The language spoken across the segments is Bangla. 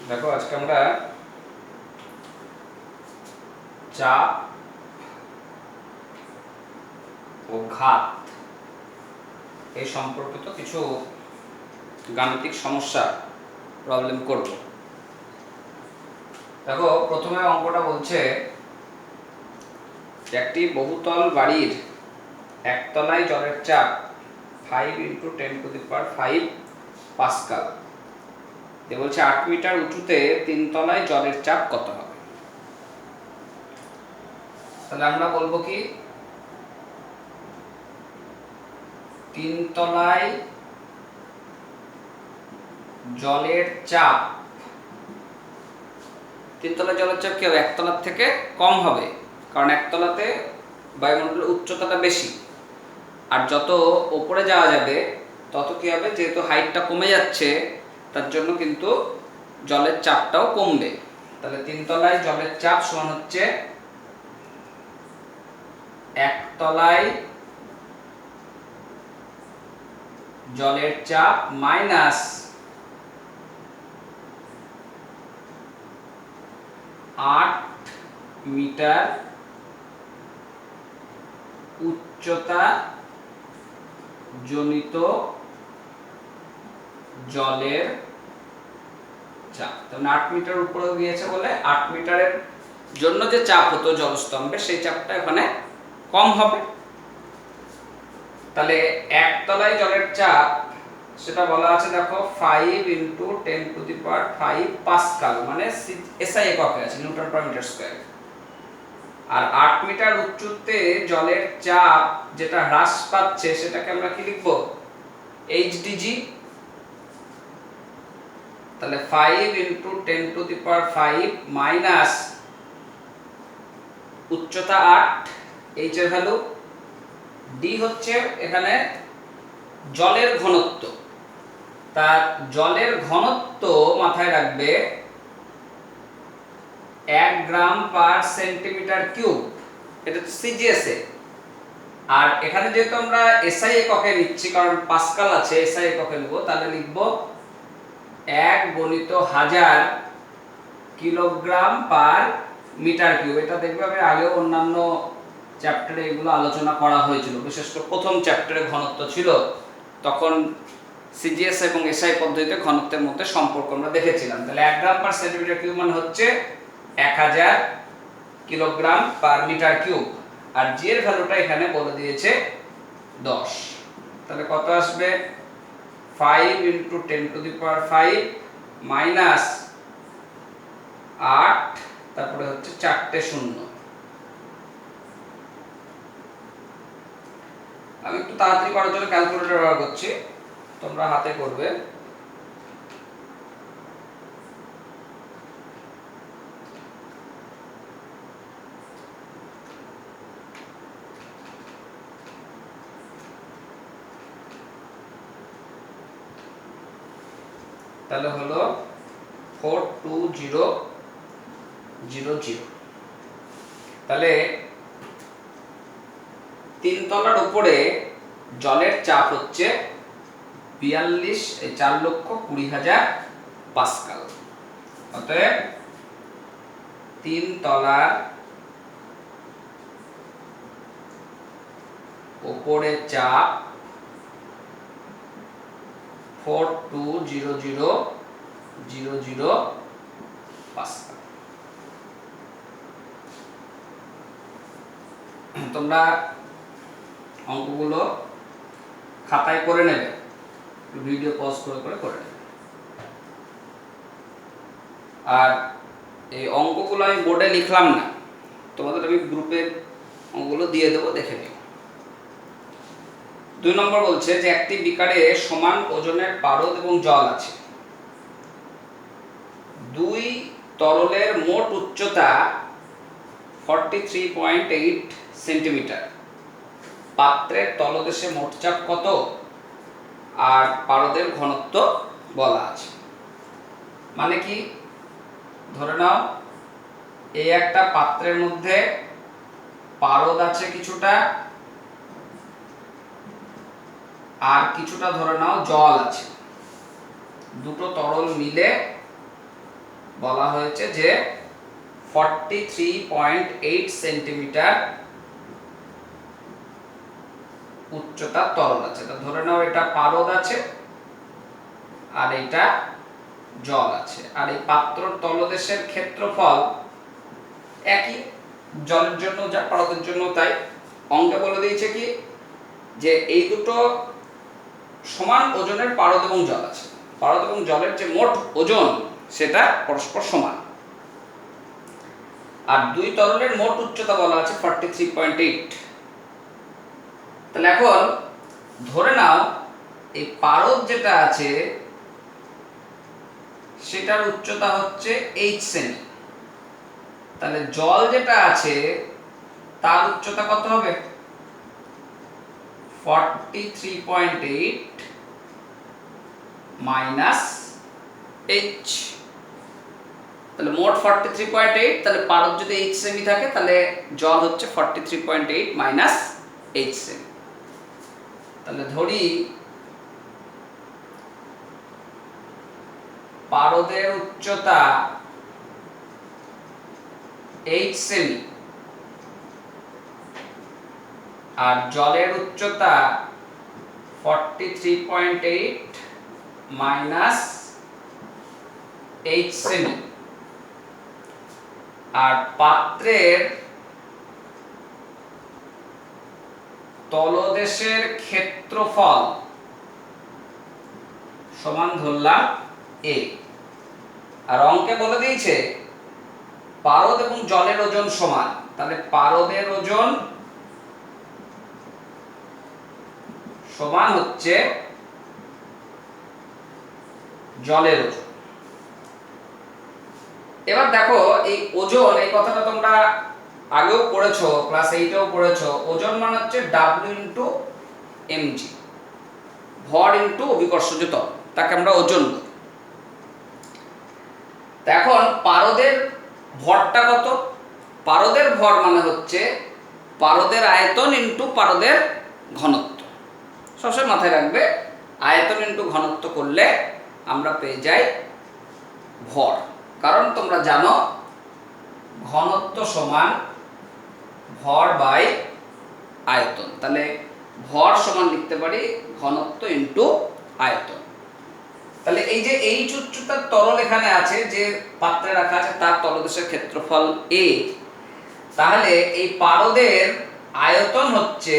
দেখো আজকে আমরা চাপ ও ঘাত এই সম্পর্কিত কিছু গাণিতিক সমস্যা প্রবলেম করব। দেখো প্রথমে অঙ্কটা বলছে একটি বহুতল বাড়ির একতলায় জলের চাপ 5 × 10⁵ পাস্কাল। বলছে 8 মিটার উঁচুতে 3 তলায় জলের চাপ কত হবে। তাহলে আমরা বলবো কি 3 তলায় জলের চাপ, 3 তলায় জলের চাপ কি হবে, একতলার থেকে কম হবে, কারণ একতলাতে বায়ুমণ্ডলের উচ্চতাটা বেশি, আর যত উপরে যাওয়া যাবে তত কি হবে, যেহেতু হাইটটা কমে যাচ্ছে তার জন্য কিন্তু জলের চাপটাও কমবে। তাহলে 3 তলায় জলের চাপ সমান হচ্ছে একতলায় জলের চাপ মাইনাস 8 মিটার উচ্চতা জনিত জলের চাপ। তাহলে 8 মিটার উপরে গিয়েছে বলে 8 মিটারের জন্য যে চাপ হতো জলস্তম্ভে সেই চাপটা এখানে কম হবে। তাহলে একতলায় জলের চাপ সেটা বলা আছে, দেখো 5 × 10⁵ পাস্কাল, মানে এসআই এককে আছে, নিউটন পার মিটার স্কয়ার। আর 8 মিটার উচ্চতে জলের চাপ যেটা হ্রাস পাচ্ছে সেটাকে আমরা কি লিখব, এইচডিজি। তাহলে 5 × 10⁵ মাইনাস উচ্চতা 8, এইচ এর ভ্যালু, ডি হচ্ছে এখানে জলের ঘনত্ব। তার জলের ঘনত্ব মাথায় রাখবে 1 গ্রাম পার সেন্টিমিটার কিউব, এটা তো সিজিএস এ। আর এখানে যেহেতু আমরা এসআই এককে নিচ্ছি, কারণ পাস্কাল আছে, এসআই এককে নেব, তাহলে লিখব 1 × 1000 কিলোগ্রাম পার মিটার কিউব। এটা দেখবে আমি আগেও অন্যান্য চ্যাপ্টারে এগুলো আলোচনা করা হয়েছিল, বিশেষ করে প্রথম চ্যাপ্টারে ঘনত্ব ছিল, তখন সিজিএস এবং এসআই পদ্ধতিতে ঘনত্বের মধ্যে সম্পর্ক আমরা দেখেছিলাম। তাহলে 1 গ্রাম পার সেন্টিমিটার কিউব মানে হচ্ছে 1000 কিলোগ্রাম পার মিটার কিউব, আর জি এর ভ্যালুটা এখানে বলে দিয়েছে 10। তাহলে কত আসবে, 5 × 10⁵ মাইনাস 8, তারপরে হচ্ছে 4টে শূন্য। আমি একটু তাড়াতাড়ি করার জন্য ক্যালকুলেটর ব্যবহার করছি, তোমরা হাতে করবে। তাহলে হলো 42000। তাহলে 3 তলার উপরে জলের চাপ হচ্ছে 4,20,000 পাস্কাল। অতএব 3 তলার উপরে চাপ 42000 পাস্কাল। তোমরা অঙ্কগুলো খাতায় করে নেবে, ভিডিও পজ করে করে নেবে। আর এই অঙ্কগুলো আমি বোর্ডে লিখলাম না, তোমাদের আমি গ্রুপে অঙ্কগুলো দিয়ে দেবো, দেখে নিও। 2 নম্বর বলছে যে একটি বিকারে সমান ওজনের পারদ এবং জল আছে। 2 তরলের মোট উচ্চতা 43.8 সেন্টিমিটার। পাত্রের তলদেশে মোট চাপ কত আর পারদের ঘনত্ব বলা আছে। মানে কি, ধরে নাও এই একটা পাত্রের মধ্যে পারদ আছে কিছুটা, আর কিছুটা ধরে নাও জল আছে, দুটো তরল মিলে বলা হয়েছে যে 43.8 সেন্টিমিটার উচ্চতা তরল আছে। তো ধরে নাও এটা পারদ আছে আর এটা জল আছে, আর এই পাত্রর তলদেশের ক্ষেত্রফল একই, জলের জন্য যা পারদের জন্য তাই। অঙ্কে বলে দিয়েছে কি যে এই দুটো সমান ওজনের পারদ এবং জল আছে, পারদ এবং জলের যে মোট ওজন সেটা পরস্পর সমান, আর দুই তরলের মোট উচ্চতা বলা আছে 43.8। তাহলে এখন ধরে নাও এই পারদ যেটা আছে সেটার উচ্চতা হচ্ছে h সেমি, তাহলে জল যেটা আছে তার উচ্চতা কত হবে? 43.8 মাইনাস h। তাহলে মোট 43.8, তাহলে পারদ যদি h সেমি থাকে তাহলে জল হচ্ছে 43.8 মাইনাস h সেমি। তাহলে ধরি পারদের উচ্চতা h সেমি আর জলের উচ্চতা 43.8 মাইনাস h সেমি, আর পাত্রের তলদেশের ক্ষেত্রফল সমান ধরলাম a। আর অঙ্কে বলে দিয়েছে পারদ এবং জলের ওজন সমান, তাহলে পারদের ওজন সমান হচ্ছে জলের ওজন। এবার দেখো এই ওজন, এই কথাটা তোমরা আগেও পড়েছো, ক্লাস 8এও পড়েছো। ওজন মানে হচ্ছে W ইনটু mg, ভর ইনটু অভিকর্ষজ ত্বরণ, তাকে আমরা ওজন বলি। এখন পারদের ভরটা কত? পারদের ভর মানে হচ্ছে পারদের আয়তন ইনটু পারদের ঘনত্ব। সবসময় মাথায় রাখবে আয়তন ইনটু ঘনত্ব করলে আমরা পেয়ে যাই ভর, কারণ তোমরা জানো ঘনত্ব সমান ভর বাই আয়তন। তাহলে ভর সমান লিখতে পারি ঘনত্ব ইনটু আয়তন। তাহলে এই যে h উচ্চতার তরল এখানে আছে, যে পাত্রে রাখা আছে তার তলদেশের ক্ষেত্রফল a, তাহলে এই পারদের আয়তন হচ্ছে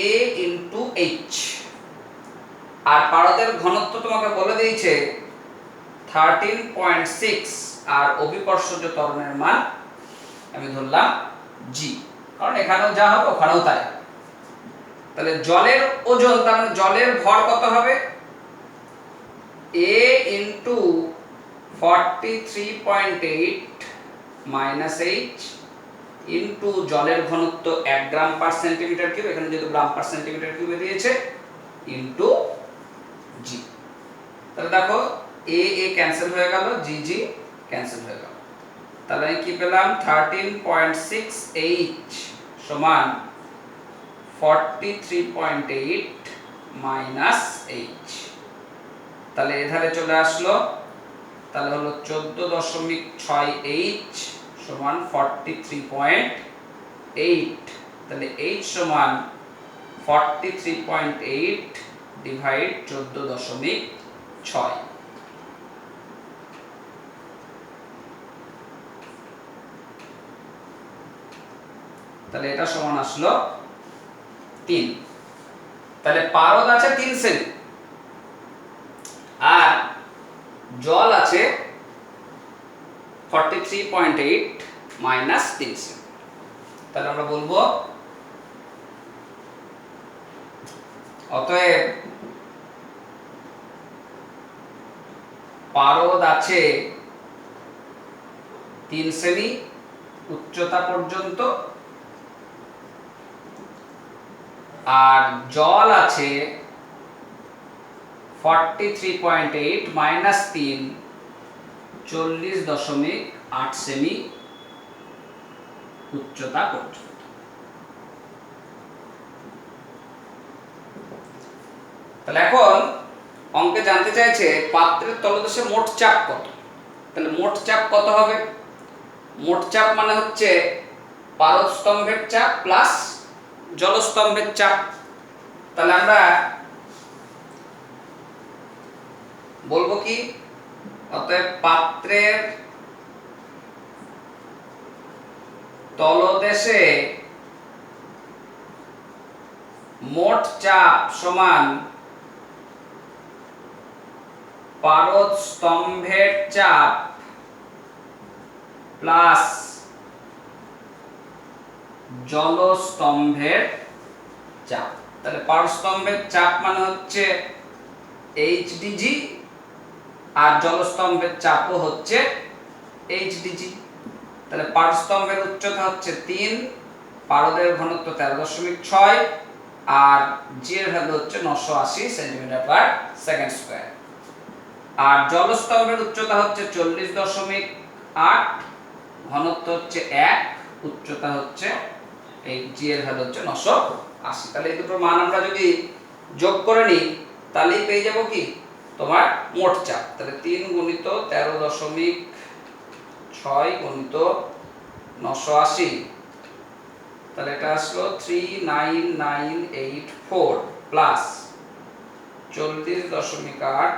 a ইনটু h, আর পারদের ঘনত্ব তোমাকে বলে দিয়েছে 13.6, আর অভিকর্ষজ ত্বরণের মান আমি ধরলাম g, কারণ এখানেও যা হবে ওখানেও তাই। তাহলে জলের ওজন, তার মানে জলের ভর কত হবে? a into 43.8 minus h into জলের ঘনত্ব 1 গ্রাম পার সেন্টিমিটার কিউব, এখানে যেহেতু গ্রাম পার সেন্টিমিটার কিউবে দিয়েছে, ইনটু g। তাহলে দেখো a ক্যান্সেল হয়ে গেল, g ক্যান্সেল হয়ে গেল। তাহলে আমি কি পেলাম? 13.6h সমান 43.8 মাইনাস h। তাহলে এধারে চলে আসলো, তাহলে হলো 14.6h সমান 43.8। তাহলে h সমান 43.8 ডিভাইড 14.6। তাহলে এটা সমান আসলো 3। তাহলে পারদ আছে 3 সেমি আর জল আছে 43.8 মাইনাস 3 সেমি। তাহলে আমরা বলবো অতএব পারদ আছে 3 সেমি উচ্চতা পর্যন্ত আর জল আছে 43.8 মাইনাস 3 40.8 সেমি উচ্চতা পর্যন্ত। তাহলে এখন অঙ্কে জানতে চাইছে পাত্রের তলদেশে মোট চাপ কত। তাহলে মোট চাপ কত হবে? মোট চাপ মানে হচ্ছে পারদ স্তম্ভের চাপ প্লাস জলস্তম্ভের চাপ। তাহলে আমরা বলবো কি, অতএব পাত্রের তলদেশে মোট চাপ সমান পারদ স্তম্ভের চাপ প্লাস জলস্তম্ভের চাপ। তাহলে পারদ স্তম্ভের চাপ মানে হচ্ছে এইচডিজি আর জলস্তম্ভের চাপও হচ্ছে এইচডিজি। তাহলে পারদ স্তম্ভের উচ্চতা হচ্ছে 3, পারদের ঘনত্ব 13.6 আর জি এর ভ্যালু হচ্ছে 980 সেন্টিমিটার পার সেকেন্ড স্কয়ার। আর জলস্তম্ভের উচ্চতা হচ্ছে 40.8, ঘনত্ব হচ্ছে 1, উচ্চতা হচ্ছে এই জি এর ভ্যালু হচ্ছে 980। তাহলে এই দুটোর মান আমরা যদি যোগ করে নিই তাহলেই পেয়ে যাব কি তোমার মোট চাপ। তাহলে 3 গুণিত 13.6 গুণিত 980, তাহলে এটা আসলো 39984 প্লাস 40.8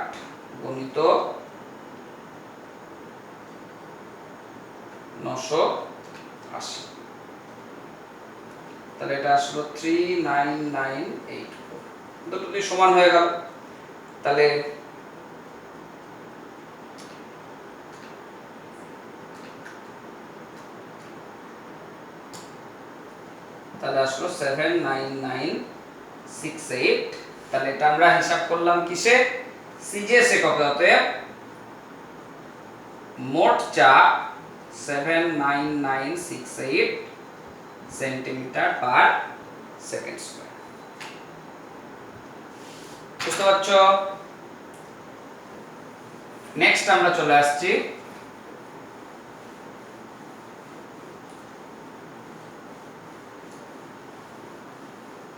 গুণিত 980, তাহলে এটা আসলো 39984। দুটোই সমান হয়ে গেল। তাহলে আসলো 79968। তাহলে এটা আমরা হিসাব করলাম কিসে? সিজিএস এককে। অতএব মোট চাপ 79968 সেন্টিমিটার পার সেকেন্ড স্কয়ার। বুঝতে পারছো? নেক্সট আমরা চলে আসছি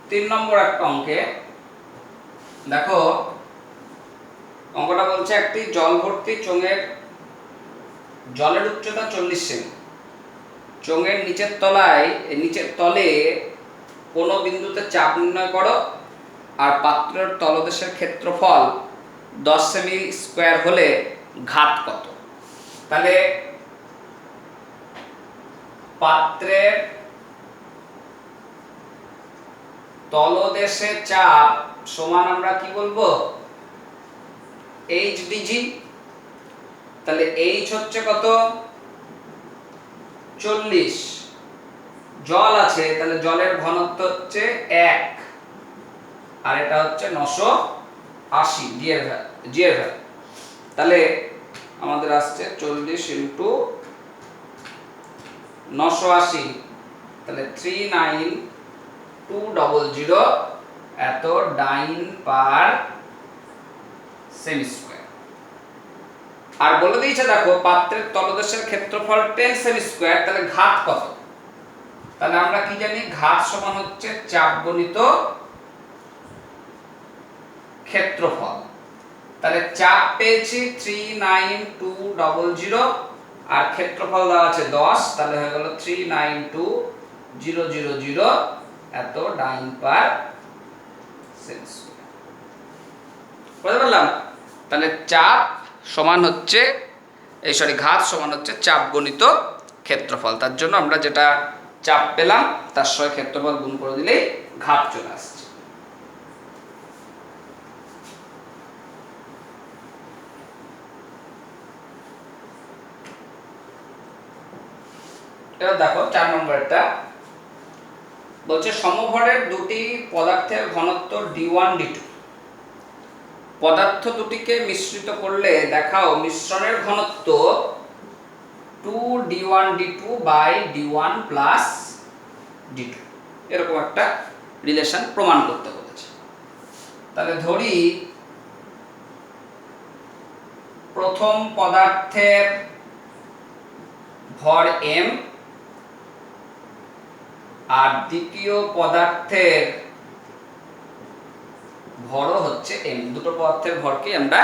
তিন নম্বর একটা অঙ্কে। দেখো অঙ্কটা বলছে একটি জল ভর্তি চোঙের জলের উচ্চতা 40 সেমি, চোঙের নিচের তলে কোন বিন্দুতে চাপ নির্ণয় করো আর পাত্রের তলদেশের ক্ষেত্রফল 10 সেমি স্কয়ার হলে ঘাত কত? তাহলে পাত্রের তলদেশে চাপ সমান আমরা কি বলবো? এইচডিজি। তাহলে এইচ হচ্ছে কত? 40, জল আছে তাহলে জলের ঘনত্ব হচ্ছে 1 আর এটা হচ্ছে 980 জি এর ভ্যালু। তাহলে আমাদের আসছে 40 ইনটু 980, তাহলে 39200 এত ডাইন পার সেমি স্কয়ার। আর বলে দিয়েছে দেখো পাত্রের তলদেশের ক্ষেত্রফল 10 সেমি স্কয়ার, তাহলে ঘাত কত? তাহলে আমরা কি জানি? ঘাত সমান হচ্ছে চাপ গুণিত ক্ষেত্রফল। তাহলে চাপ পেয়েছি 39200 আর ক্ষেত্রফল দেওয়া আছে 10, তাহলে হয়ে গেল 392000 এত ডাইন পার সেমি স্কয়ার। বুঝতে পারলাম? তাহলে চাপ সমান হচ্ছে ঘাত সমান হচ্ছে চাপ গণিত ক্ষেত্রফল। তার জন্য আমরা যেটা চাপ পেলাম তার সঙ্গে ক্ষেত্রফল গুণ করে দিলেই ঘাত চলে আসছে। এবার দেখো 4 নম্বরটা বলছে সমভরের দুটি পদার্থের ঘনত্ব d1 d2, পদার্থ দুটিকে মিশ্রিত করলে দেখাও মিশ্রণের ঘনত্ব 2d1 d2 by d1 plus d2। এরকম একটা রিলেশন প্রমাণ করতে বলেছে। তাহলে ধরি প্রথম পদার্থের ভর m আর দ্বিতীয় পদার্থের ভরও হচ্ছে m। দুটো পদার্থের ভরকে আমরা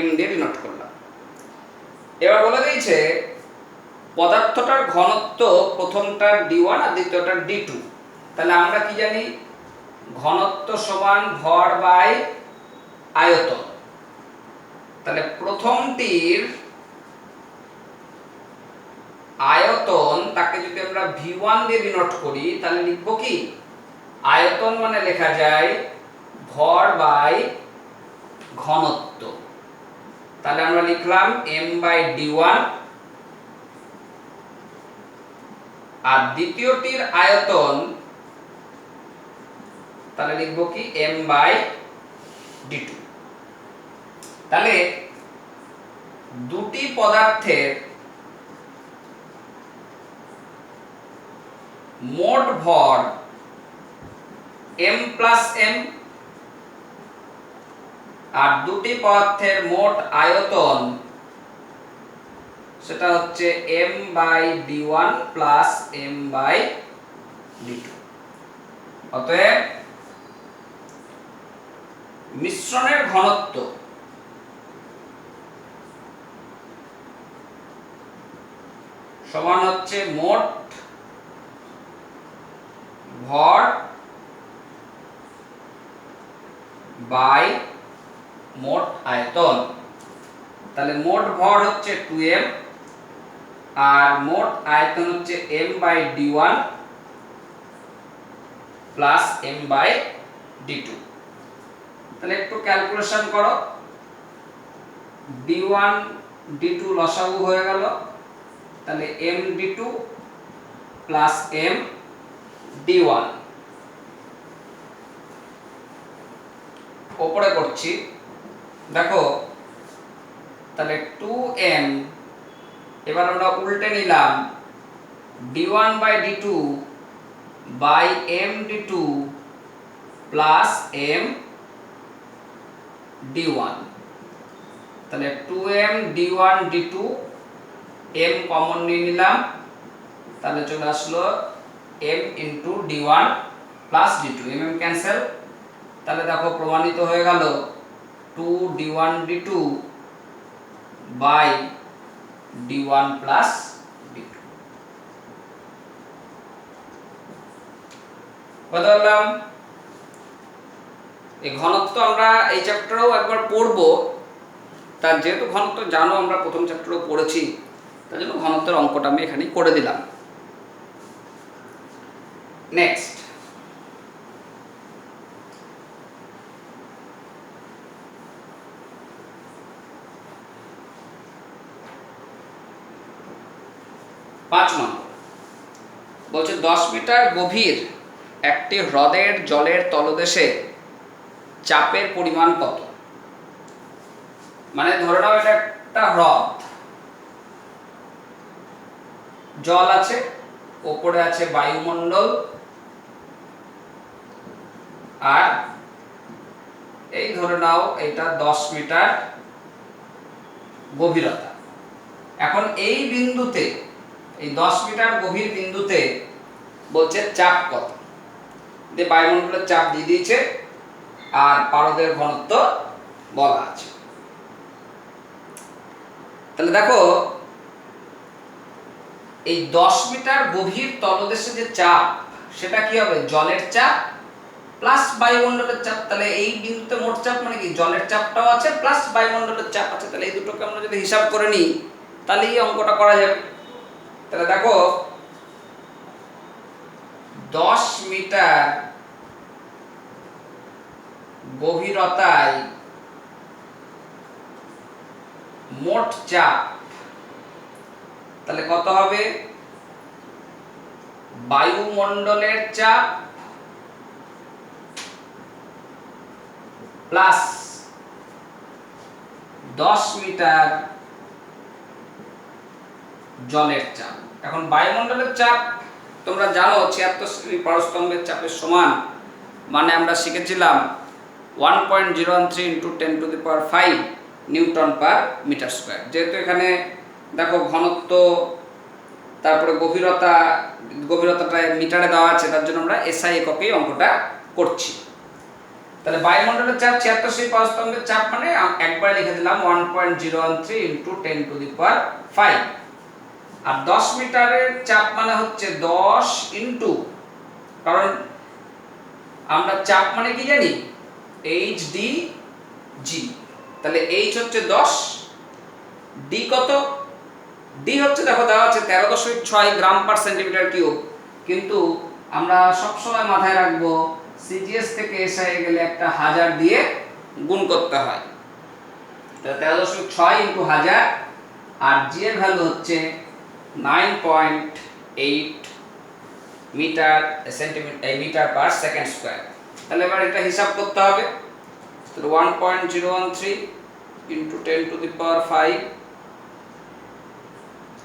m দিয়ে ডিনোট করলাম। এবার বলে দিয়েছে পদার্থটার ঘনত্ব প্রথমটার d1 আর দ্বিতীয়টার d2। তাহলে আমরা কি জানি, ঘনত্ব সমান ভর বাই আয়তন। তাহলে প্রথমটির আয়তন তাকে যদি আমরা v1 দিয়ে ডিনোট করি তাহলে লিখব কি, আয়তন মানে লেখা যায় ভর বাই ঘনত্ব। তাহলে আমরা লিখলাম m/d1, আর দ্বিতীয়টির আয়তন তাহলে লিখব কি m/d2। তাহলে দুটি পদার্থের মোট ভর m প্লাস m, আর দুটি পদার্থের মোট আয়তন সেটা হচ্ছে m/d1 প্লাস m/d2। অতএব মিশ্রণের ঘনত্ব সমান হচ্ছে মোট ভর বাই মোট আয়তন। তাহলে মোট ভর হচ্ছে 2m আর মোট আয়তন হচ্ছে m/d1 প্লাস m/d2। তাহলে একটু ক্যালকুলেশন করো, d1 d2 লসাগু হয়ে গেল, তাহলে m/d2 প্লাস m/d1 উপরে করছি, দেখো তাহলে 2m, এবার আমরা উল্টে নিলাম d1/d2 by m/d2 plus m/d1। তাহলে 2m d1 d2, m common নিয়ে নিলাম, তাহলে চলে আসলো m into d1 plus d2, m cancel. তাহলে দেখো প্রমাণিত হয়ে গেল 2 d1 d2 by d1 plus d2। বললাম এই ঘনত্ব আমরা এই চ্যাপ্টারেও একবার পড়ব, তার যেহেতু ঘনত্ব জানো আমরা প্রথম চ্যাপ্টারেও পড়েছি, তার জন্য ঘনত্বের অঙ্কটা আমি এখানে করে দিলাম। নেক্সট, পাঁচ নম্বর বলছে 10 মিটার গভীর একটি হ্রদের জলের তলদেশে চাপের পরিমাণ কত। মানে ধরে নাও এটা একটা হ্রদ, জল আছে, উপরে আছে বায়ুমণ্ডল, আর এই ধরে নাও এটা 10 মিটার গভীরতা। এখন এই বিন্দুতে, এই 10 মিটার গভীর বিন্দুতে বলছে চাপ কত, যে বায়ুমণ্ডলের চাপ দিয়ে দিয়েছে আর পারদের ঘনত্ব বলা আছে। তাহলে দেখো এই 10 মিটার গভীর তলদেশে যে চাপ সেটা কি হবে, জলের চাপ প্লাস বায়ুমণ্ডলের চাপ। তাহলে এই বিন্দুতে মোট চাপ মানে কি, জলের চাপটাও আছে প্লাস বায়ুমণ্ডলের চাপ আছে। তাহলে এই দুটোকে আমরা যদি হিসাব করে নিই তাহলে এই অঙ্কটা করা যাবে। তাহলে দেখো 10 মিটার গভীরতায় মোট চাপ তাহলে কত হবে, বায়ুমণ্ডলের চাপ প্লাস 10 মিটার জলের চাপ। এখন বায়ুমণ্ডলের চাপ তোমরা জানো 76 পারস্তম্ভের চাপের সমান, মানে আমরা শিখেছিলাম 1.013 × 10⁵ নিউটন পার মিটার স্কয়ার। যেহেতু এখানে দেখো ঘনত্ব তারপরে গভীরতাটা মিটারে দেওয়া আছে, তার জন্য আমরা এসআই এককেই অঙ্কটা করছি। তাহলে বায়ুমণ্ডলের চাপ 76 সেই পারস্তম্ভের চাপ মানে একবার লিখে দিলাম 1.013 ইনটু 10 টু দি পাওয়ার 5। আর 10 মিটারের চাপ মানে হচ্ছে 10 ইনটু, কারণ আমরা চাপ মানে কি জানি, এইচ ডি জি। তাহলে এইচ হচ্ছে 10, ডি কত, ডি হচ্ছে দেখো দেওয়া আছে 13.6 গ্রাম পার সেন্টিমিটার কিউব, কিন্তু আমরা সব সময় মাথায় রাখবো সিজিএস থেকে এসআই গেলে একটা 1000 দিয়ে গুণ করতে হয়। তাহলে 13.6 ইনটু 1000, আর জি এর ভ্যালু হচ্ছে 9.8 metre centimetre metre per second square. তাহলে এবার এটা হিসাব করতে হবে। তাহলে 1.013 into 10 to the power 5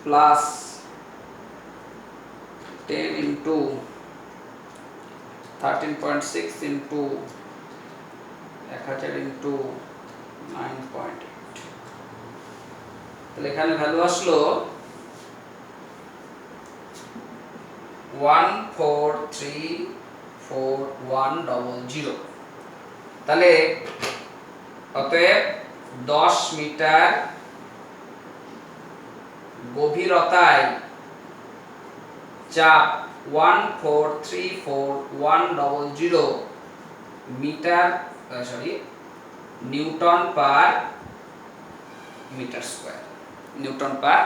plus 10 into 13.6 into 1000 into 9.8, তাহলে এখানে ভ্যালু আসলো 1434100। তাহলে অতএব 10 মিটার গভীরতায় চাপ 1434100 metre newton per metre square, newton per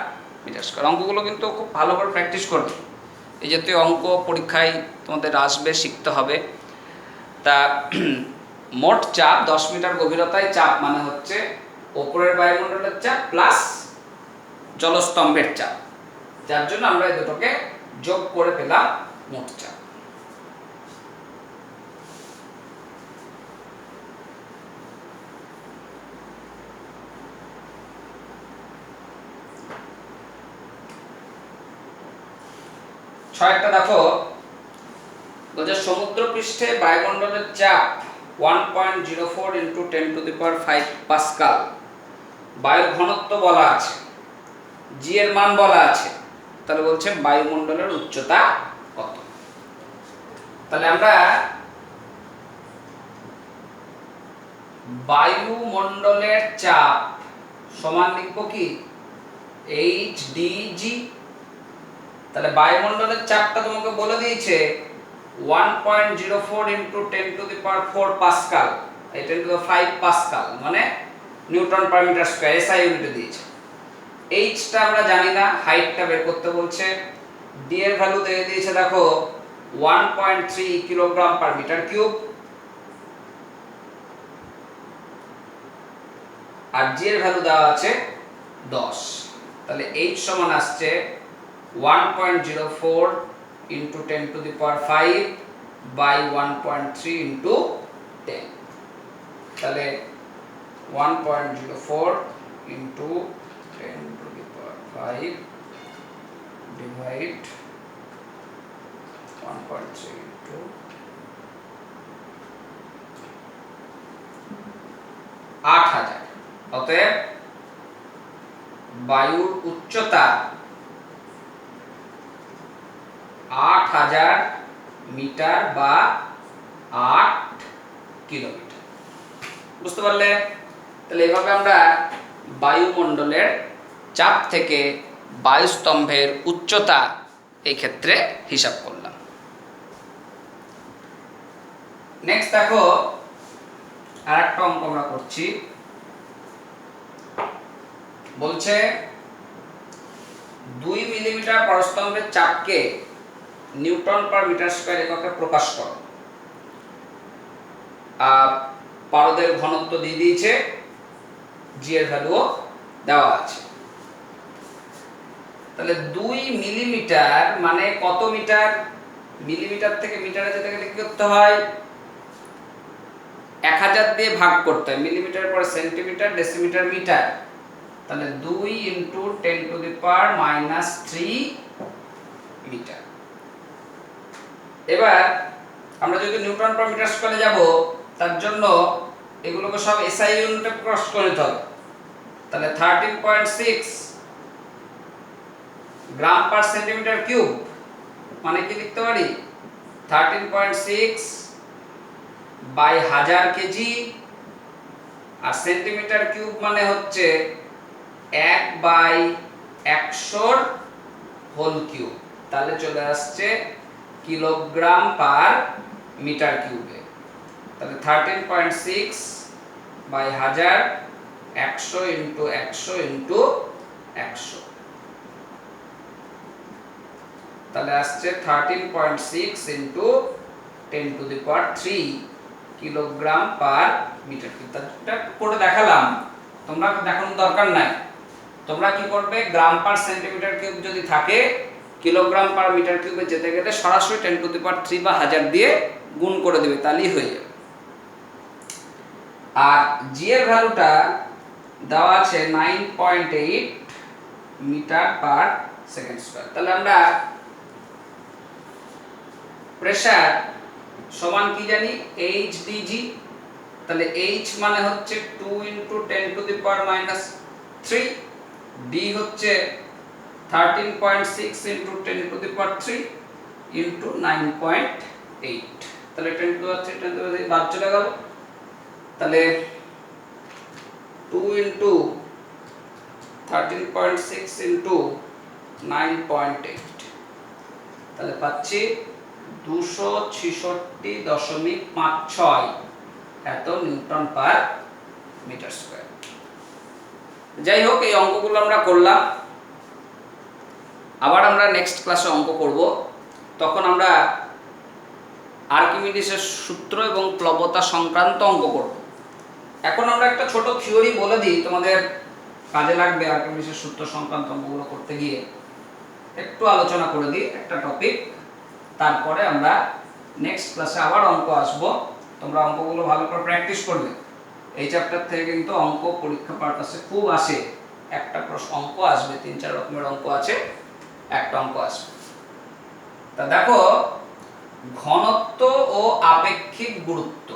metre square. অঙ্কগুলো কিন্তু খুব ভালো করে প্র্যাকটিস করবে, এই জাতীয় অঙ্ক পরীক্ষায় তোমাদের আসবে, শিখতে হবে। তা মোট চাপ 10 মিটার গভীরতায় চাপ মানে হচ্ছে উপরের বায়ুমণ্ডলের চাপ প্লাস জলস্তম্ভের চাপ, যার জন্য আমরা এই দুটোকে যোগ করে পেলাম মোট চাপ। ছয়টা দেখো, বলছে সমুদ্র পৃষ্ঠে বায়ুমণ্ডলের চাপ 1.04 into 10 to the power 5 Pascal, বায়ুর ঘনত্ব বলা আছে, জি এর মান বলা আছে, তাহলে বলছে বায়ুমণ্ডলের উচ্চতা কত। তাহলে আমরা বায়ুমণ্ডলের চাপ সমান লিখব কি, এইচ ডি জি। তাহলে বায়ুমণ্ডলের চাপটা তোমাকে বলে দিয়েছে 1.04 into 10 to the power 4 pascal, এই 10 টু দি 5 পাস্কাল মানে newton per metre square, SI ইউনিটে দিয়েছে। এইচটা আমরা জানি না, হাইটটা বের করতে বলছে। ডি এর ভ্যালু দিয়ে দিয়েছে দেখো 1.3 কিলোগ্রাম পার মিটার কিউব, আর জি এর ভ্যালু দেওয়া আছে 10। তাহলে এইচ সমান আসছে 1.04 into 10 to the power 5 by 1.3 into 10। তাহলে 1.04 into 10 to the power 5 divide 1.3 into 8000। অতএব বায়ুর উচ্চতা 8000 মিটার বা 8 কিলোমিটার। বুঝতে পারলে? তাহলে এভাবে আমরা বায়ুমণ্ডলের চাপ থেকে বায়ুস্তম্ভের উচ্চতা এই ক্ষেত্রে হিসাব করলাম। নেক্সট দেখো আরেকটা অঙ্ক আমরা করছি। বলছে 2 মিলিমিটার পরস্তম্ভের চাপকে নিউটন পার মিটার স্কয়ার এককে প্রকাশ করো। পারদের ঘনত্ব দিয়ে দিয়েছে, জি এর ভ্যালুও দেওয়া আছে। তাহলে 2 মিলিমিটার মানে কত মিটার? মিলিমিটার থেকে মিটারে যেতে গেলে কি করতে হয়? 1000 দিয়ে ভাগ করতে হয়। মিলিমিটার পরে সেন্টিমিটার, ডেসিমিটার, মিটার। তাহলে 2 into 10 to the power -3 metre. এবার আমরা যদি নিউটন পার মিটার স্কয়ারে যাব, তার জন্য এগুলোকে সব এসআই ইউনিটে ক্রস করে নিতে হবে। তাহলে 13.6 গ্রাম পার সেন্টিমিটার কিউব মানে কি লিখতে পারি? 13.6 বাই 1000 কেজি, আর সেন্টিমিটার কিউব মানে হচ্ছে 1/100 হোল কিউব। তাহলে চলে আসছে কিলোগ্রাম পার মিটার কিউবে। তাহলে 13.6 বাই 1000, 100 ইন্টু 100 ইন্টু 100, তাহলে আসছে 13.6 into 10⁻³ kilogram per metre cube. এটা করে দেখালাম, তোমরা দেখানোর দরকার নাই। তোমরা কি করবে, গ্রাম পার সেন্টিমিটার কিউব যদি থাকে, কিলোগ্রাম পার মিটার কিউবে যেতে গেলে সরাসরি 10⁻³ বা 1000 দিয়ে গুণ করে দেবে, তাহলেই হয়ে যাবে। আর জি এর ভ্যালুটা দেওয়া আছে 9.8 মিটার পার সেকেন্ড স্কয়ার। তাহলে আমরা প্রেসার সমান কি জানি, এইচ ডিজি। তাহলে এইচ মানে হচ্ছে 2 ইন্টু 10⁻³ ডি হচ্ছে 13.6 ইন্টু 10⁻³ ইন্টু 9.8। তাহলে 10⁻³ বাদ চলে গেল। তাহলে 2 ইন্টু 13.6 ইন্টু 9.8, তাহলে পাচ্ছি 266.56 এত নিউটন পার মিটার স্কয়ার। যাই হোক, এই অঙ্কগুলো আমরা করলাম। আবার আমরা নেক্সট ক্লাসে অঙ্ক করব, তখন আমরা আর্কিমিডিসের সূত্র এবং প্লবতা সংক্রান্ত অঙ্ক করব। এখন আমরা একটা ছোট থিওরি বলে দিই, তোমাদের কাজে লাগবে আর্কিমিডিসের সূত্র সংক্রান্ত অঙ্কগুলো করতে গিয়ে। একটু আলোচনা করে দিই একটা টপিক, তারপরে আমরা নেক্সট ক্লাসে আবার অঙ্ক আসব। তোমরা অঙ্কগুলো ভালো করে প্র্যাকটিস করবে। এই চ্যাপ্টার থেকে কিন্তু অঙ্ক পরীক্ষা পারপাসে খুব আসে। একটা প্রশ্ন অঙ্ক আসবে, 3-4 রকমের অঙ্ক আছে, একটা অঙ্ক আসবে। তা দেখো, ঘনত্ব ও আপেক্ষিক গুরুত্ব।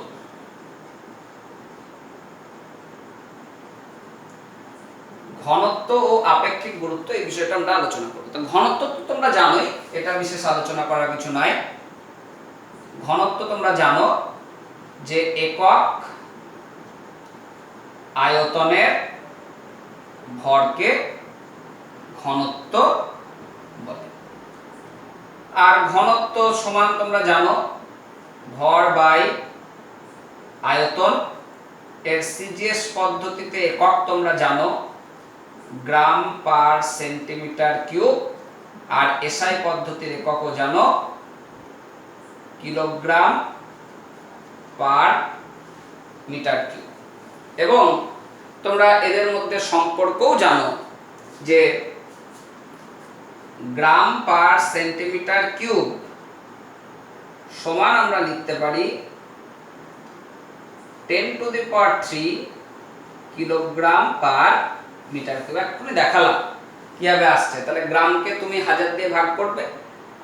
ঘনত্ব ও আপেক্ষিক গুরুত্ব, এই বিষয়টা আমরা আলোচনা করব। তো ঘনত্ব তো তোমরা জানোই, এটা বিশেষ আলোচনা করার কিছু নাই। ঘনত্ব তোমরা জানো যে একক আয়তনের ভরকে ঘনত্ব বলে। আর ঘনত্ব সমান তোমরা জানো ভর বাই আয়তন। এর সিজিএস পদ্ধতিতে একক তোমরা জানো গ্রাম পার সেন্টিমিটার কিউব, আর এসআই পদ্ধতির এককও জানো কিলোগ্রাম পার মিটার কিউব। এবং তোমরা এদের মধ্যে সম্পর্কও জানো যে গ্রাম পার সেন্টিমিটার কিউব সমান আমরা লিখতে পারি 10⁻³ কিলোগ্রাম পার মিটার কিউব। এক্ষুনি দেখালাম কিভাবে আসছে। তাহলে গ্রামকে তুমি 1000 দিয়ে ভাগ করবে,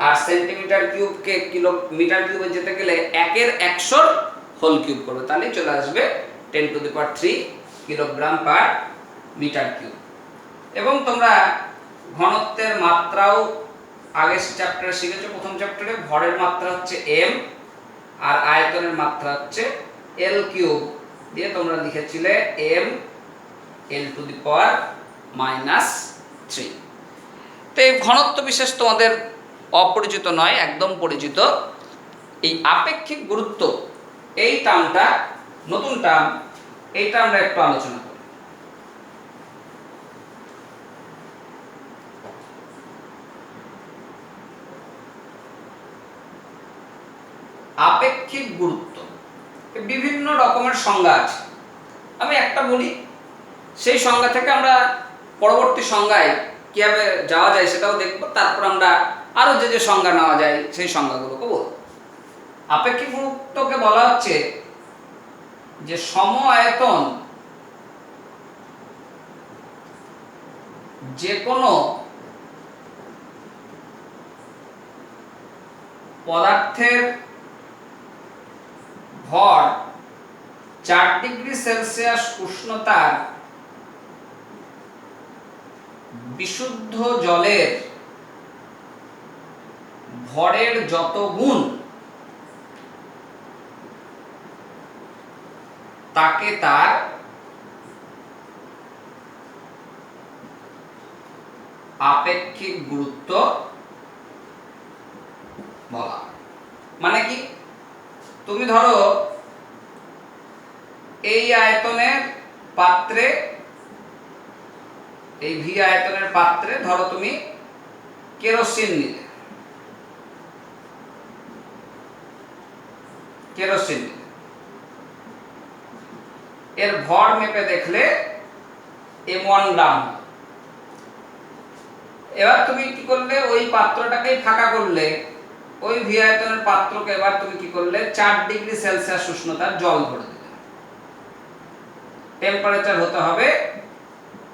আর সেন্টিমিটার কিউবকে কিলোমিটার কিউবে যেতে গেলে 1/100 হোল কিউব করবে, তাহলেই চলে আসবে 10⁻³ কিলোগ্রাম পার মিটার কিউব। এবং তোমরা ঘনত্বের মাত্রাও আগের চ্যাপ্টারে শিখেছো। প্রথম চ্যাপ্টারে ভরের মাত্রা হচ্ছে m, আর আয়তনের মাত্রা হচ্ছে l³ দিয়ে তোমরা লিখেছিলে m l⁻⁻3। তো এই ঘনত্ব বিশেষ তোমাদের অপরিচিত নয়, একদম পরিচিত। এই আপেক্ষিক গুরুত্ব, এই টার্মটা নতুন টার্ম, এইটা আমরা একটু আলোচনা করি। আপেক্ষিক গুরুত্ব বিভিন্ন রকমের সংজ্ঞা আছে। আমি একটা বলি, সেই সংজ্ঞা থেকে আমরা পরবর্তী সংজ্ঞায় কিভাবে যাওয়া যায় সেটাও দেখব। তারপর আমরা আরো যে যে সংজ্ঞা নেওয়া যায় সেই সংজ্ঞাগুলোকে বলব। আপেক্ষিক গুরুত্বকে বলা হচ্ছে যে সম আয়তন যে কোনো পদার্থের ভর 4 ডিগ্রি সেলসিয়াস উষ্ণতার বিশুদ্ধ জলের ভরের যত গুণ তাকে তার আপেক্ষিক গুরুত্ব বলা। মানে কি, তুমি ধরো এই আয়তনের পাত্রে, এই ভি আয়তনের পাত্রে ধরো তুমি কেরোসিন নিলে, এর ভর মেপে দেখলে m1 গ্রাম। এবার তুমি কি করলে, ওই পাত্রটাকেই ফাঁকা করলে, ওই ভি আয়তনের পাত্রকে এবার তুমি কি করলে 4 ডিগ্রি সেলসিয়াস উষ্ণতার জল ভরে দিলে। টেম্পারেচার হতে হবে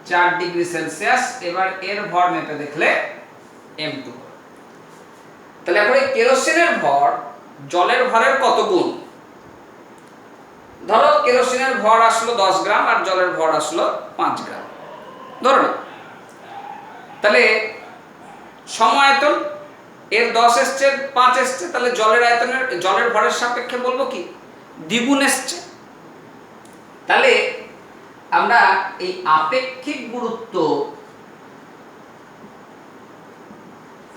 4 ডিগ্রি সেলসিয়াস। এবার এর ভর মেপে দেখলে m2। তাহলে এখন এই কেরোসিনের ভর জলের ভরের কত গুণ? ধরো কেরোসিনের ভর আসলো 10 গ্রাম আর জলের ভর আসলো 5 গ্রাম ধরো না। তাহলে সমায়তন এর 10 এসছে 5 এসছে, তাহলে জলের ভরের সাপেক্ষে বলবো কি দ্বিগুণ এসছে। তাহলে আমরা এই আপেক্ষিক গুরুত্ব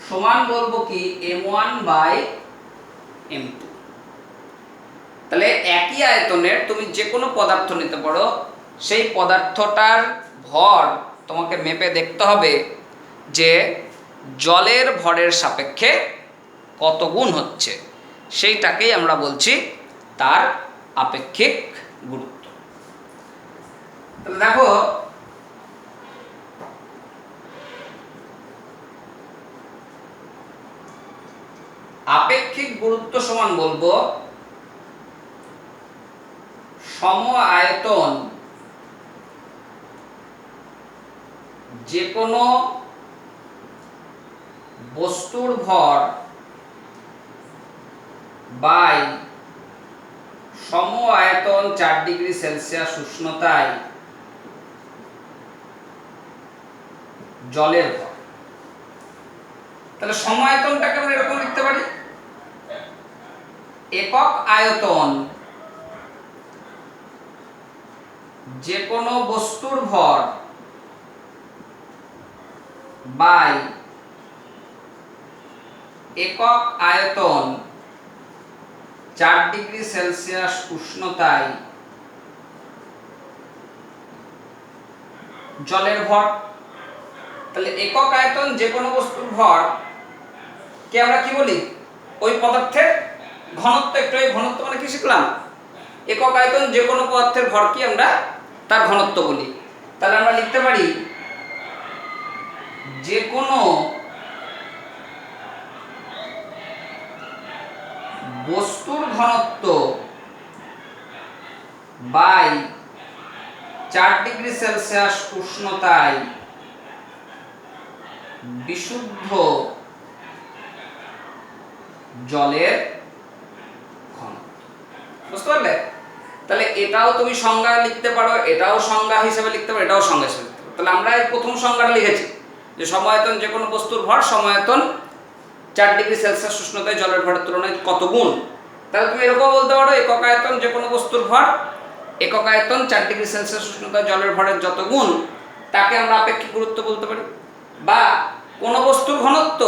সমান বলবো কি m1/m2। তাহলে একই আয়তনের তুমি যে কোনো পদার্থ নিতে পারো, সেই পদার্থটার ভর তোমাকে মেপে দেখতে হবে যে জলের ভরের সাপেক্ষে কত গুণ হচ্ছে, সেইটাকেই আমরা বলছি তার আপেক্ষিক গুরুত্ব। তাহলে দেখো আপেক্ষিক গুরুত্ব সমান বলবো সম আয়তন যে কোনো বস্তুর ভর বাই সম আয়তন 4 ডিগ্রি সেলসিয়াস উষ্ণতায় জলের ভর। তাহলে সম আয়তনটাকে আমরা এরকম লিখতে পারি, একক আয়তন যে কোনো বস্তুর ভর বাই একক আয়তন 4 ডিগ্রি সেলসিয়াস উষ্ণতায় জলের ভর। তাহলে একক আয়তন যে কোনো বস্তুর ভর কে আমরা কি বলি, ওই পদার্থের ঘনত্ব। একটু এই ঘনত্ব মানে কি শিখলাম, একক আয়তন যে কোনো পদার্থের ভর কি আমরা তার ঘনত্ব বলি। তাহলে আমরা লিখতে পারি যে কোনো বস্তুর ঘনত্ব বাই 4 ডিগ্রি সেলসিয়াস উষ্ণতায় বিশুদ্ধ জলের ঘনত্ব। বুঝতে পারলে? তাহলে এটাও তুমি সংজ্ঞা লিখতে পারো, এটাও সংজ্ঞা হিসেবে লিখতে পারো, এটাও সংজ্ঞা হিসেবে লিখতে পারো। তাহলে আমরা এই প্রথম সংজ্ঞাটা লিখেছি যে সমায়তন যে কোনো বস্তুর ভর সমায়তন 4 ডিগ্রি সেলসিয়াস উষ্ণতায় জলের ভরের তুলনায় কত গুণ। তাহলে তুমি এরকম বলতে পারো একক আয়তন যে কোনো বস্তুর ভর, একক আয়তন 4 ডিগ্রি সেলসিয়াস উষ্ণতায় জলের ভরের যত গুণ তাকে আমরা আপেক্ষিক গুরুত্ব বলতে পারি। বা কোনো বস্তুর ঘনত্ব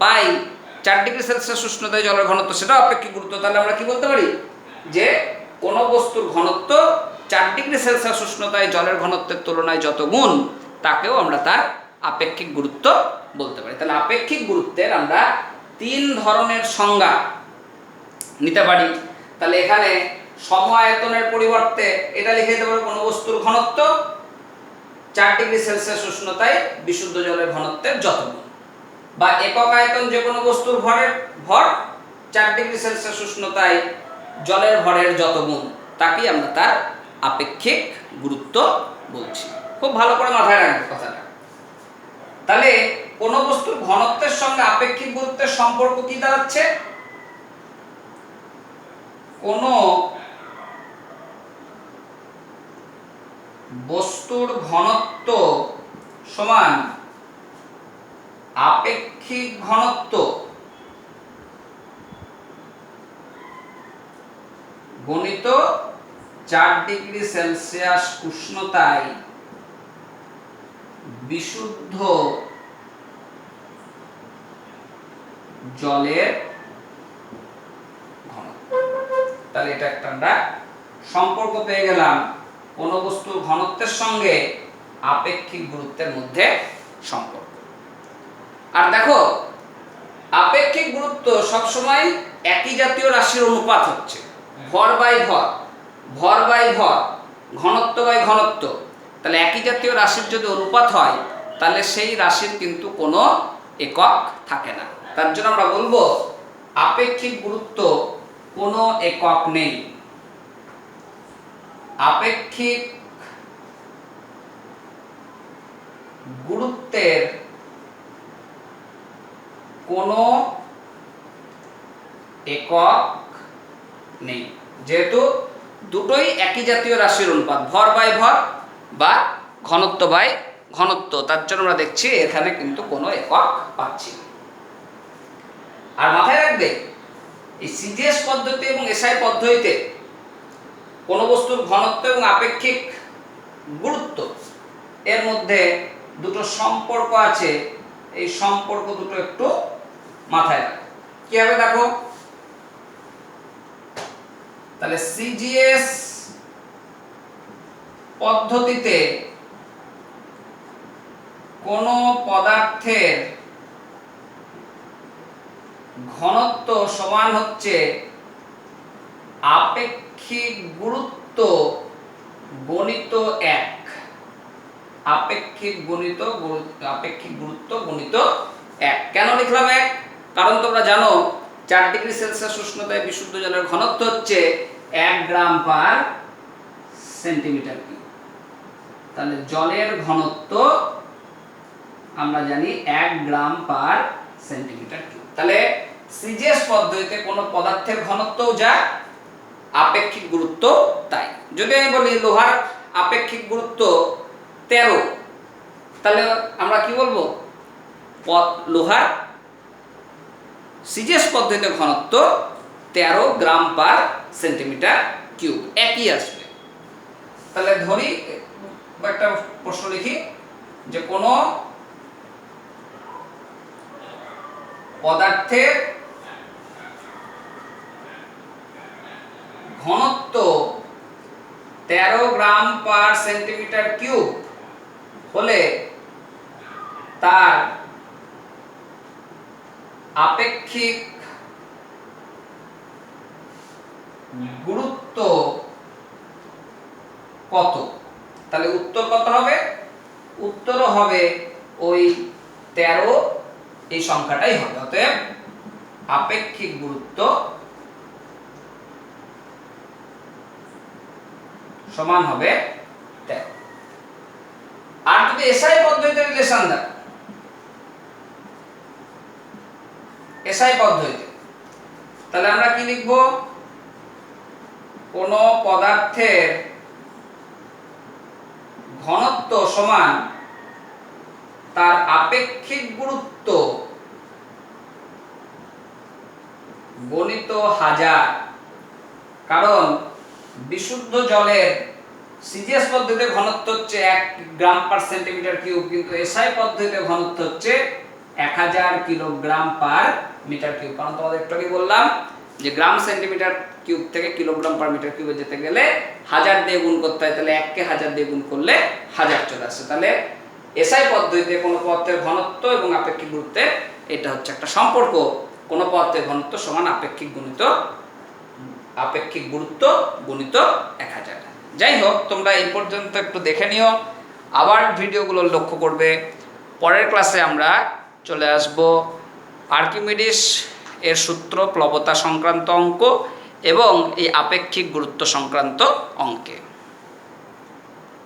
বাই 4 ডিগ্রি সেলসিয়াস উষ্ণতায় জলের ঘনত্ব, সেটা আপেক্ষিক গুরুত্ব। তাহলে আমরা কি বলতে পারি যে কোনো বস্তুর ঘনত্ব 4 ডিগ্রি সেলসিয়াস উষ্ণতায় জলের ঘনত্বের তুলনায় যত গুণ তাকেও আমরা তার আপেক্ষিক গুরুত্ব বলতে পারি। তাহলে আপেক্ষিক গুরুত্বের আমরা 3 ধরনের সংজ্ঞা নিতে পারি। তাহলে এখানে সম আয়তনের পরিবর্তে এটা লিখে দিতে পারো কোনো বস্তুর ঘনত্ব 4 ডিগ্রি সেলসিয়াস উষ্ণতায় বিশুদ্ধ জলের ঘনত্বের যত গুণ। বা একক আয়তন যে কোনো বস্তুর ভর 4 ডিগ্রি সেলসিয়াস উষ্ণতায় জলের ভরের যত গুণ তাকেই আমরা তার আপেক্ষিক গুরুত্ব বলছি। খুব ভালো করে মাথায় রাখবে কথাটা। তাহলে কোন বস্তুর ঘনত্বের সঙ্গে আপেক্ষিক গুরুত্বের সম্পর্ক কি দাঁড়াচ্ছে, কোন বস্তুর ঘনত্ব সমান আপেক্ষিক ঘনত্ব গুণিত 4 ডিগ্রি সেলসিয়াস উষ্ণতায় বিশুদ্ধ জলের ঘনত্ব। তাহলে এটা একটা আমরা সম্পর্ক পেয়ে গেলাম কোন বস্তুর ঘনত্বের সঙ্গে আপেক্ষিক গুরুত্বের মধ্যে সম্পর্ক। আর দেখো, আপেক্ষিক গুরুত্ব সবসময় একই জাতীয় রাশির অনুপাত হচ্ছে, ভর বাই ভর, ভর বাই ভর, ঘনত্ব বাই ঘনত্ব। তাহলে একই জাতীয় রাশির যদি অনুপাত হয় তাহলে সেই রাশির কিন্তু কোনো একক থাকে না। তার জন্য আমরা বলবো আপেক্ষিক গুরুত্ব কোনো একক নেই। আপেক্ষিক গুরুত্বের কোনো একক নেই, যেহেতু দুটোই একই জাতীয় রাশির অনুপাত, ভর বাই ভর বা ঘনত্ব বাই ঘনত্ব। তার জন্য আমরা দেখছি এখানে কিন্তু কোনো একক পাচ্ছি না। আর মাথায় রাখবে, এই সিজিএস পদ্ধতি এবং এসআই পদ্ধতিতে কোনো বস্তুর ঘনত্ব এবং আপেক্ষিক গুরুত্ব এর মধ্যে দুটো সম্পর্ক আছে। এই সম্পর্ক দুটো একটু মাথায় রাখো। কি হবে দেখো, তাহলে সিজিএস পদ্ধতিতে কোন পদার্থের ঘনত্ব সমান হচ্ছে আপেক্ষিক গুরুত্ব গণিত 1। আপেক্ষিক গুরুত্ব গণিত 1। কেন লিখলাম 1? কারণ তোমরা জানো 4 ডিগ্রি সেলসিয়াস উষ্ণতায় বিশুদ্ধ জলের ঘনত্ব হচ্ছে 1 গ্রাম পার সেন্টিমিটার কিউব। তাহলে জলের ঘনত্ব আমরা জানি 1 গ্রাম পার সেন্টিমিটার কিউব। তাহলে সিজিএস পদ্ধতিতে কোনো পদার্থের ঘনত্বও যা, আপেক্ষিক গুরুত্ব তাই। যদি আমি বলি লোহার আপেক্ষিক গুরুত্ব 13, তাহলে আমরা কি বলবো, লোহার সিজিএস পদ্ধতিতে ঘনত্ব 13 গ্রাম পার সেন্টিমিটার কিউব, একই আসবে। তাহলে ধরি একটা প্রশ্ন লিখি যে কোন পদার্থের ঘনত্ব 13 গ্রাম পার সেন্টিমিটার কিউব হলে তার আপেক্ষিক গুরুত্ব কত? তাহলে উত্তর কত হবে? উত্তরও হবে ওই 13, এই সংখ্যাটাই হবে। অতএব আপেক্ষিক গুরুত্ব সমান হবে 13। আর যদি এসআই পদ্ধতিতে রিলেশন দেয়, এসআই পদ্ধতিতে, তাহলে আমরা কি লিখব, কোন পদার্থের ঘনত্ব সমান তার আপেক্ষিক গুরুত্ব গণিত 1000। কারণ বিশুদ্ধ জলের সিজিএস পদ্ধতিতে ঘনত্ব হচ্ছে 1 গ্রাম পার সেন্টিমিটার কিউব, কিন্তু এসআই পদ্ধতিতে ঘনত্ব হচ্ছে 1000 কিলোগ্রাম পার মিটার কিউব। কারণ তোমাদের একটু আগে বললাম যে গ্রাম সেন্টিমিটার কিউব থেকে কিলোগ্রাম পার মিটার কিউবে যেতে গেলে 1000 দিয়ে গুণ করতে হয়। তাহলে 1 কে 1000 দিয়ে গুণ করলে 1000 চলে আসে। তাহলে এসআই পদ্ধতিতে কোনো পদার্থের ঘনত্ব এবং আপেক্ষিক গুরুত্বের এটা হচ্ছে একটা সম্পর্ক, কোনো পদার্থের ঘনত্ব সমান আপেক্ষিক গুরুত্ব গুণিত 1000। যাই হোক, তোমরা এই পর্যন্ত একটু দেখে নিও, আবার ভিডিওগুলো লক্ষ্য করবে। পরের ক্লাসে আমরা চলে আসব আর্কিমিডিস এর সূত্র, প্লবতা সংক্রান্ত অঙ্ক এবং এই আপেক্ষিক গুরুত্ব সংক্রান্ত অঙ্কে।